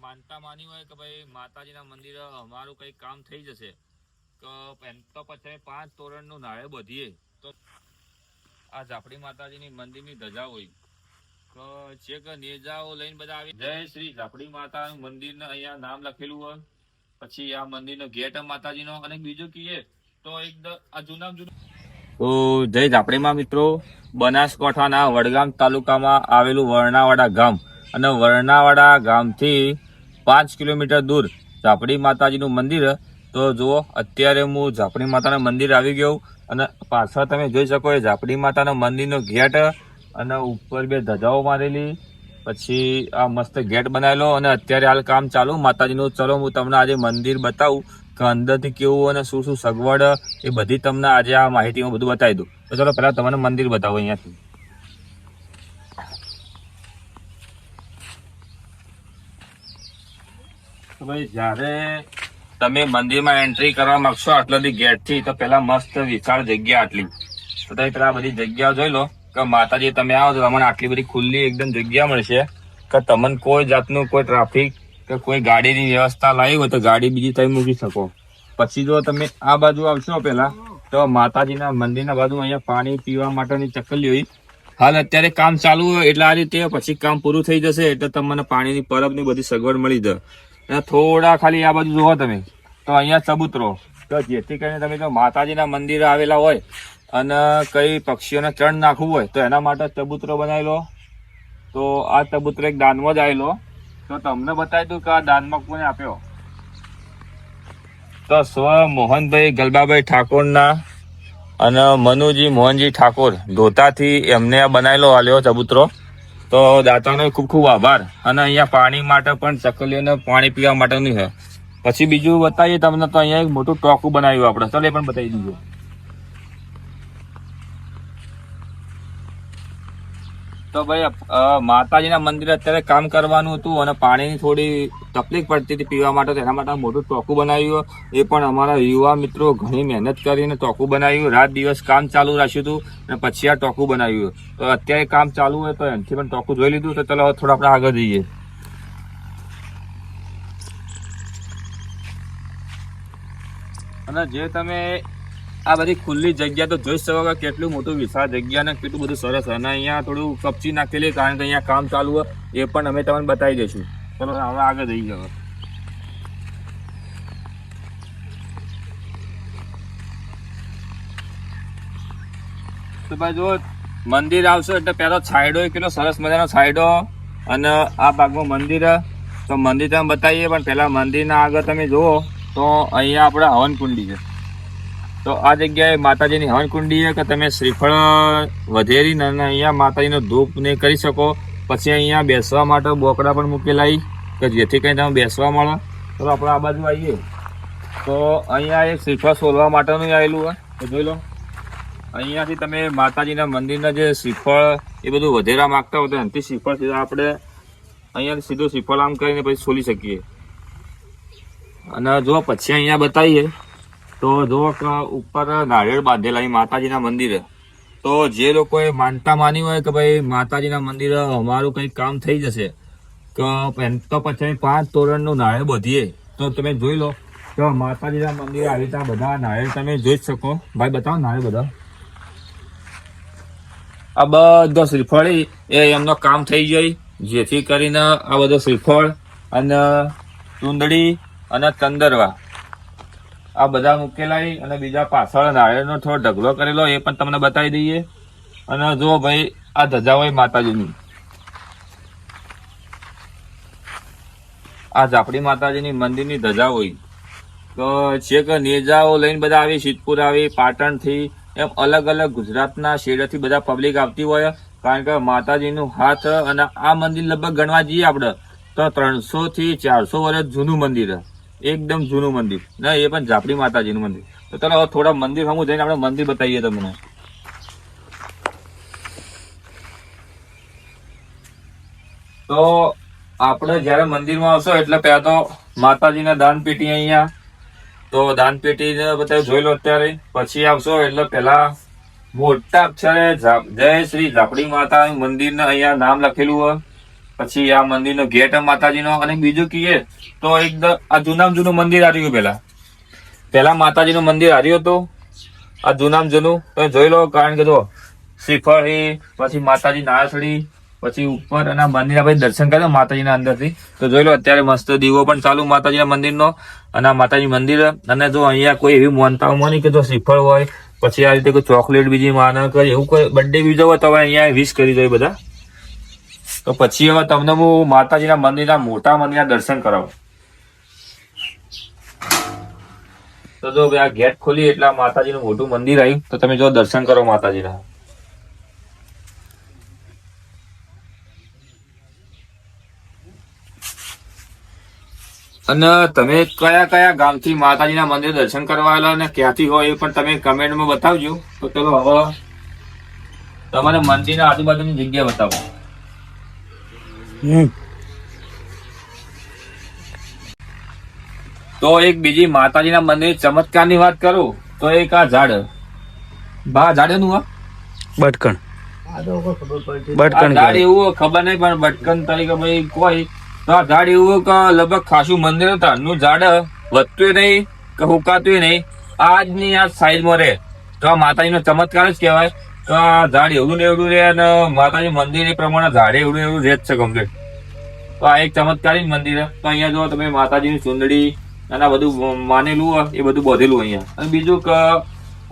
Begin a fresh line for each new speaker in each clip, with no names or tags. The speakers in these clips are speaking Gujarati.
માનતા માની હોય કે ભાઈ માતાજીના મંદિરે અમારું કંઈક કામ થઈ જશે તો પછી 5 તોરણનું નાળે બધીએ તો આ ઝાપડી માતાજીની મંદિરની ધજા હોય તો જે કે નેજાઓ લઈને બધા આવી જય શ્રી ઝાપડી માતાનું મંદિરને અહીંયા નામ લખેલું હોય. પછી આ મંદિરનો ગેટ માતાજીનો અને બીજું કહીએ તો એકદમ આ જૂના તો જય ઝાપડીમાં મિત્રો, બનાસકાંઠાના વડગામ તાલુકામાં આવેલું વર્ણાવાડા ગામ અને વર્ણાવાડા ગામથી 5 કિલોમીટર દૂર ઝાપડી માતાજીનું મંદિર. તો જુઓ અત્યારે હું ઝાપડી માતાના મંદિર આવી ગયો અને પાછળ તમે જોઈ શકો એ ઝાપડી માતાના મંદિરનો ગેટ અને ઉપર 2 ધજાઓ મારેલી, પછી આ મસ્ત ગેટ બનાવેલો અને અત્યારે હાલ કામ ચાલુ માતાજીનું. ચલો હું તમને આજે મંદિર બતાવું કે અંદરથી કેવું અને શું શું સગવડ એ બધી તમને આજે આ માહિતીમાં બધું બતાવી દઉં. તો ચલો પહેલા તમને મંદિર બતાવો અહીંયાથી. તો ભાઈ જ્યારે તમે મંદિરમાં એન્ટ્રી કરવા માંગશો આટલાથી ગેટથી તો પહેલા મસ્ત વિશાળ જગ્યા આટલી. તો તમે પેલા બધી જગ્યા જોઈ લો કે માતાજી તમે આવો તો તમને આટલી બધી ખુલ્લી એકદમ જગ્યા મળશે કે તમને કોઈ જાતનું કોઈ ટ્રાફિક કે કોઈ ગાડીની વ્યવસ્થા લાવી હોય તો ગાડી બીજી તમે મૂકી શકો. પછી જો તમે આ બાજુ આવશો પેલા તો માતાજીના મંદિરના બાજુ અહીંયા પાણી પીવા માટેની ચકલી હોય. હાલ અત્યારે કામ ચાલુ હોય એટલે આ રીતે, પછી કામ પૂરું થઈ જશે એટલે તમને પાણીની પરબની બધી સગવડ મળી જાય. અને થોડા ખાલી આ બાજુ જુઓ તમે તો અહીંયા ચબૂતરો, તો જેથી કરીને તમે જો માતાજીના મંદિરે આવેલા હોય અને કઈ પક્ષીઓને ચણ નાખવું હોય તો એના માટે ચબૂતરો બનાવેલો. તો આ ચબૂતરો એક દાનમાં જ આવેલો. તો તમને બતાવી દઉં કે આ દાનમાં કોને આપ્યો તો સ્વ મોહનભાઈ ગલબાભાઈ ઠાકોરના અને મનુજી મોહનજી ઠાકોર ધોતાથી એમને આ બનાવેલો આલ્યો ચબૂતરો. તો દાતાનો ખૂબ ખૂબ આભાર. અને અહીંયા પાણી માટે પણ ચકલીઓને પાણી પીવા માટેનું છે. પછી બીજું બતાવીએ તમને તો અહીંયા એક મોટું ટોકું બનાવ્યું આપણે, ચાલો એ પણ બતાવી દીધું. તો ભાઈ માતાજીના મંદિરે અત્યારે કામ કરવાનું હતું અને પાણીની થોડી તકલીફ પડતી હતી પીવા માટે, તો એના માટે મોટું ટોકું બનાવ્યું. એ પણ અમારા યુવા મિત્રો ઘણી મહેનત કરીને ટોકું બનાવ્યું, રાત દિવસ કામ ચાલુ રાખ્યું હતું અને પછી આ ટોકું બનાવ્યું. તો અત્યારે કામ ચાલુ હોય તો એનાથી પણ ટોકું જોઈ લીધું. તો ચલો થોડા આપણે આગળ જઈએ. અને જે તમે આ બધી ખુલ્લી જગ્યા તો જોઈ શકો કે કેટલું મોટું વિશાળ જગ્યા ને કેટલું બધું સરસ. અને અહીંયા થોડું કપચી નાખેલી કારણ કે અહીંયા કામ ચાલુ હોય એ પણ અમે તમને બતાવી દઈશું. ચલો હવે આગળ જઈ જાવ. તો ભાઈ જો મંદિર આવશો એટલે પેલો છાંયડો કેટલો સરસ મજાનો છાંયડો અને આ ભાગમાં મંદિર. તો મંદિર તમે બતાવીએ પણ પેલા મંદિરના આગળ તમે જુઓ તો અહીંયા આપણે હવનકુંડી છે. તો આ જગ્યાએ માતાજીની હવનકુંડી છે કે તમે શ્રીફળ વધેરીને અને અહીંયા માતાજીનો ધૂપ ને કરી શકો. પછી અહીંયા બેસવા માટે બોકડા પણ મૂકેલા કે જેથી કંઈ તમે બેસવા મળે. તો આપણે આ બાજુ આવીએ તો અહીંયા એક શ્રીફળ સોલવા માટેનું આવેલું હોય. તો જોઈ લો અહીંયાથી તમે માતાજીના મંદિરના જે શ્રીફળ એ બધું વધેરા માગતા હોય તો એનાથી શ્રીફળ સીધા આપણે અહીંયાથી સીધું શ્રીફળ આમ કરીને પછી સોલી શકીએ. અને જો પછી અહીંયા બતાવીએ તો જો ઉપર નારિયેળ બાંધેલા માતાજીના મંદિરે. તો જે લોકોએ માનતા માની હોય કે ભાઈ માતાજીના મંદિરે અમારું કંઈક કામ થઈ જશે તો પછી 5 તોરણનું નારિયેળ બધીએ. તો તમે જોઈ લો તો માતાજીના મંદિરે આવી રીતે બધા નારિયેળ તમે જોઈ જ શકો. ભાઈ બતાવો નારિયેળ બધા આ બધો શ્રીફળ એ એમનો કામ થઈ જાય, જેથી કરીને આ બધો શ્રીફળ અને ચુંદડી અને ચંદરવા આ બધા મૂકેલા અને બીજા પાછળ નારિયેળનો થોડો ઢગલો કરેલો એ પણ તમને બતાવી દઈએ. અને જો ભાઈ આ ધજા હોય માતાજીની, આ ઝાપડી માતાજીની મંદિરની ધજા હોય. તો જે કે નેજાઓ લઈને બધા આવી, સિદ્ધપુર આવી, પાટણથી એમ અલગ અલગ ગુજરાતના શેડેથી બધા પબ્લિક આવતી હોય. કારણ કે માતાજીનું હાથ અને આ મંદિર લગભગ ગણવા જઈએ આપણે તો 300 થી 400 વર્ષ જૂનું મંદિર, એકદમ જૂનું મંદિર ને એ પણ ઝાપડી માતાજીનું મંદિર. તો ચાલો થોડા મંદિર સામું જઈને આપણે મંદિર બતાવીએ તમને. તો આપણે જયારે મંદિરમાં આવશો એટલે પહેલા તો માતાજીના દાનપેટી અહીંયા, તો દાનપેટી બધા જોઈ લો અત્યારે. પછી આવશો એટલે પેલા મોટા અક્ષરે જય શ્રી ઝાપડી માતા મંદિર ને અહીંયા નામ લખેલું હોય. પછી આ મંદિરનો ગેટ માતાજીનો, અને બીજું કહીએ તો એકદમ આ જૂનું મંદિર હાર્યું. પેલા માતાજીનું મંદિર હાર્યું હતું. આ જૂનું તમે જોઈ લો, કારણ કે જો શ્રીફળ, પછી માતાજી નાળસડી, પછી ઉપર, અને મંદિરના પછી દર્શન કર્યા માતાજીના અંદરથી. તો જોઈ લો અત્યારે મસ્ત દીવો પણ ચાલુ માતાજીના મંદિરનો, અને આ માતાજી મંદિર. અને જો અહીંયા કોઈ એવી માનતાઓ માની કે જો શ્રીફળ હોય, પછી આ રીતે કોઈ ચોકલેટ બીજી માને કરે, એવું કોઈ બર્થડે બીજો હોય તો અહીંયા વિશ કરી દો બધા. તો પછી હવે તમને હું માતાજીના મંદિરના મોટા મંદિરના દર્શન કરાવું. તો જો આ ગેટ ખોલી એટલે માતાજીનું મોટું મંદિર આવ્યું. તો તમે જો દર્શન કરો માતાજીના. અને તમે કયા કયા ગામથી માતાજીના મંદિર દર્શન કરવા આવેલા અને ક્યાંથી હોય એ પણ તમે કમેન્ટમાં બતાવજો. તો ચલો હવે તમારે મંદિરના આજુબાજુની જગ્યા બતાવો. તો એક બીજી માતાજીના મંદિર ચમત્કારની વાત કરું તો એક આ ઝાડ નું
બટકણ
ઝાડ એવું ખબર નહીં, પણ બટકણ તરીકે ભાઈ કોઈ તો આ ઝાડ એવું કે લગભગ ખાસું મંદિર હતા. ઝાડ વધતું નહીં કે હુકાતું નહીં, આજની આ સાઈઝમાં રહે. તો આ માતાજીનો ચમત્કાર જ કહેવાય. તો આ ઝાડ એવડું ને એવડું રહે, અને માતાજી મંદિર એ પ્રમાણે ઝાડે એવડું એવડું રહે જ છે કમ્પ્લીટ. તો આ એક ચમત્કારી મંદિર. તો અહીંયા જો તમે માતાજીની ચુંદડી અને આ બધું માનેલું હોય એ બધું બધેલું અહીંયા. અને બીજું કે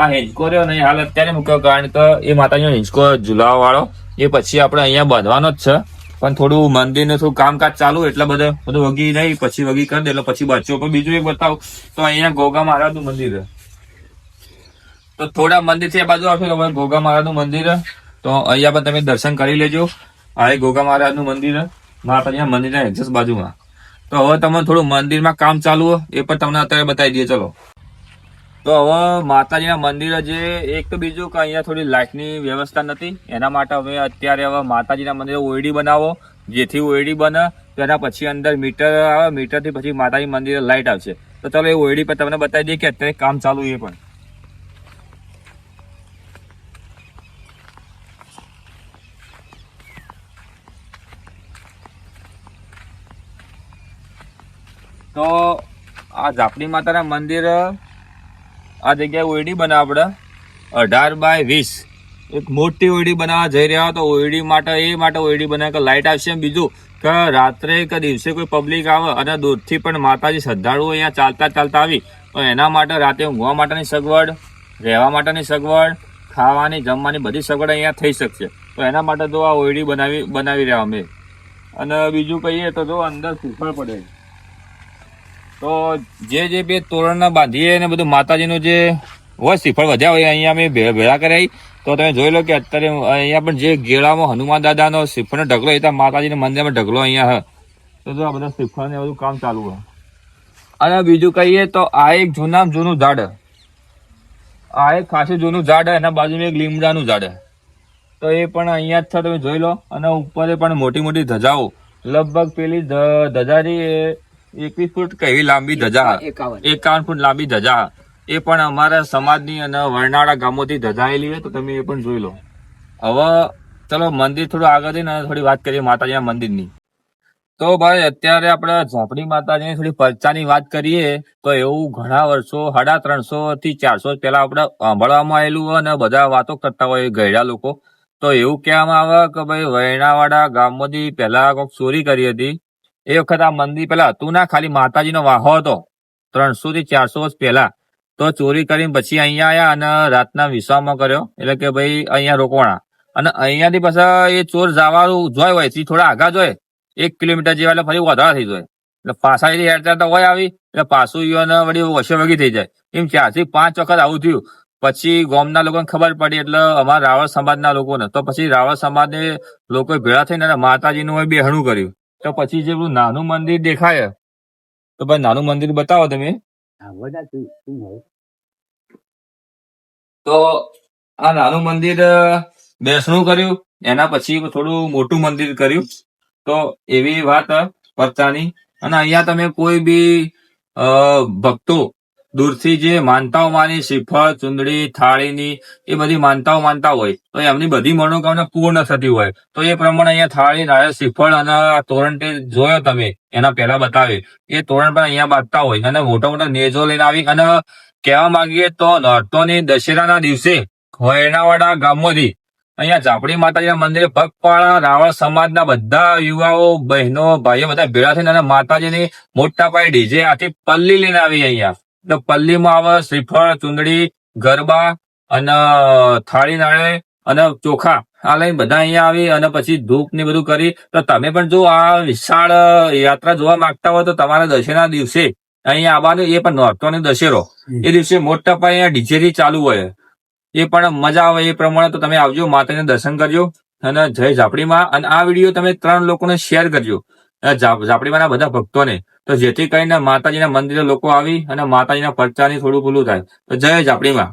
આ હિંચકો રહ્યો ને હાલ અત્યારે મૂક્યો, કારણ કે એ માતાજીનો હિંચકો ઝુલાવા વાળો એ પછી આપણે અહીંયા બાંધવાનો જ છે. પણ થોડું મંદિરનું થોડું કામકાજ ચાલુ એટલે બધું વગી નહીં, પછી વગી કરી દે એટલે પછી બચ્યો. પણ બીજું એક બતાવું તો અહીંયા ગોગા મહારાજનું મંદિર. તો થોડા મંદિરથી આ બાજુ આવશો તો ગોગા મહારાજનું મંદિર. તો અહીંયા પણ તમે દર્શન કરી લેજો. આ એ ગોગા મહારાજનું મંદિર, માતાજીના મંદિરના એક્ઝેક્ટ બાજુમાં. તો હવે તમે થોડું મંદિરમાં કામ ચાલુ હોય એ પણ તમને અત્યારે બતાવી દઈએ. ચલો તો હવે માતાજીના મંદિર જે એક તો બીજું કે અહીંયા થોડી લાઇટની વ્યવસ્થા નથી, એના માટે હવે અત્યારે હવે માતાજીના મંદિરે ઓયડી બનાવો. જેથી ઓયડી બને તેના પછી અંદર મીટર આવે, મીટરથી પછી માતાજી મંદિરે લાઇટ આવશે. તો ચાલો એ ઓયડી પર તમને બતાવી દઈએ કે અત્યારે કામ ચાલુ એ પણ. તો આ ઝાપડી માતાના મંદિર આ જગ્યાએ ઓયડી બનાવે આપણે 18x20. એક મોટી ઓયડી બનાવવા જઈ રહ્યા. તો ઓયડી માટે ઓયડી બનાવે કે લાઇટ આવશે. બીજું કે રાત્રે કે દિવસે કોઈ પબ્લિક આવે અને દૂરથી પણ માતાજી શ્રદ્ધાળુઓ અહીંયા ચાલતા આવી, તો એના માટે રાતે ઊંઘવા માટેની સગવડ, રહેવા માટેની સગવડ, ખાવાની જમવાની બધી સગવડ અહીંયા થઈ શકશે. તો એના માટે તો આ ઓયડી બનાવી રહ્યા અમે. અને બીજું કહીએ તો જો અંદર શ્રીફળ પડે. તો જે બે તોરણના બાંધીએ ને બધું માતાજીનું જે હોય શ્રીફળ વધ્યા હોય અહીંયા અમે ભેળા કર્યા. તો તમે જોઈ લો કે અત્યારે અહીંયા પણ જે ગેળામાં હનુમાન દાદાનો શ્રીફળનો ઢગલો હતા, માતાજીના મંદિરમાં ઢગલો અહીંયા હ. તો જો આ બધા શ્રીફળ ને બધું કામ ચાલુ હોય. અને બીજું કહીએ તો આ એક જૂનું ઝાડ, આ એક ખાસું જૂનું ઝાડ, એના બાજુમાં એક લીમડાનું ઝાડ. તો એ પણ અહીંયા જ છે, તમે જોઈ લો. અને ઉપર પણ મોટી મોટી ધજાઓ, લગભગ પેલી ધજાની 21 ફૂટ કેવી લાંબી ધજા, 51 ફૂટ લાંબી ધજા. એ પણ અમારા સમાજની અને વરનાળા ગામોથી ધજાયેલી છે. તો તમે એ પણ જોઈ લો. હવે ચલો મંદિર થોડું આગળ જઈને થોડી વાત કરીએ માતાજીના મંદિરની. તો ભાઈ અત્યારે આપણે ઝાપડી માતાજીની થોડી પરચાની વાત કરીએ તો એવું ઘણા વર્ષો 350 થી 400 પહેલા આપણે સાંભળવામાં આવેલું હોય અને બધા વાતો કરતા હોય ગયડા લોકો. તો એવું કહેવામાં આવે કે ભાઈ વૈણાવાડા ગામમાંથી પહેલા કોઈક ચોરી કરી હતી. એ વખત આ મંદિર પેલા હતું ના, ખાલી માતાજીનો વાહો હતો 300 થી 400 વર્ષ પહેલા. તો ચોરી કરીને પછી અહીંયા આવ્યા અને રાતના વિશ્રામમાં કર્યો, એટલે કે ભાઈ અહીંયા રોકવાના. અને અહીંયાથી પછી એ ચોર જવાનું જોય હોય થી થોડા આગા જોય 1 કિલોમીટર જેવા, એટલે ફરી વધારા થઈ જાય. એટલે પાછા હેરતા તો હોય આવી એટલે પાછું યોને વળી વસે વગી થઈ જાય. એમ 4 થી 5 વખત આવું થયું. પછી ગામના લોકોને ખબર પડી, એટલે અમારા રાવળ સમાજના લોકોને. તો પછી રાવળ સમાજને લોકો ભેળા થઈને માતાજીનું બેહણું કર્યું. તો પછી જે પેલું નાનું મંદિર દેખાય, તો ભાઈ નાનું મંદિર બતાવો તમે. તો આ નાનું મંદિર બેસણું કર્યું, એના પછી થોડું મોટું મંદિર કર્યું. તો એવી વાત પરચાની. અને અહીંયા તમે કોઈ બી ભક્તો દૂરથી જે માનતાઓ માની શ્રીફળ ચુંદડી થાળીની એ બધી માનતાઓ માનતા હોય તો એમની બધી મનોકામના પૂર્ણ થતી હોય તો એ પ્રમાણે અહીંયા થાળી નાળિયેર શ્રીફળ અને આ તોરણ તે જોયો તમે એના પહેલા બતાવે એ તોરણ પણ અહીંયા બાંધતા હોય અને મોટા મોટા નેજો લઈને આવી અને કહેવા માંગીએ તો નોરતોની દશેરાના દિવસે હોયણાવાડા ગામમાંથી અહીંયા ઝાપડી માતાજીના મંદિરે પગપાળા રાવળ સમાજના બધા યુવાઓ બહેનો ભાઈઓ બધા ભેળા થઈને અને માતાજીની મોટા પાયે ડીજે આથી પલ્લી લઈને આવી અહીંયા તો પલ્લીમાં આવે શ્રીફળ ચુંદડી ગરબા અને થાળી નાળે અને ચોખા આ લઈને બધા અહીંયા આવી અને પછી ધૂપ ને બધું કરી તો તમે પણ જો આ વિશાળ યાત્રા જોવા માંગતા હોય તો તમારા દશેરાના દિવસે અહીંયા આવવાનું એ પણ નોરતોનો દશેરો એ દિવસે મોટા પાયે અહીંયા ડીજે થી ચાલુ હોય એ પણ મજા આવે એ પ્રમાણે તો તમે આવજો માતાજીના દર્શન કરજો અને જય ઝાપડીમાં અને આ વિડીયો તમે 3 લોકોને શેર કરજો ઝાપડીમાંના બધા ભક્તોને તો જેથી કરીને માતાજીના મંદિરે લોકો આવી અને માતાજીના પરચાની થોડું ભૂલું થાય તો જય ઝાપડીમાં.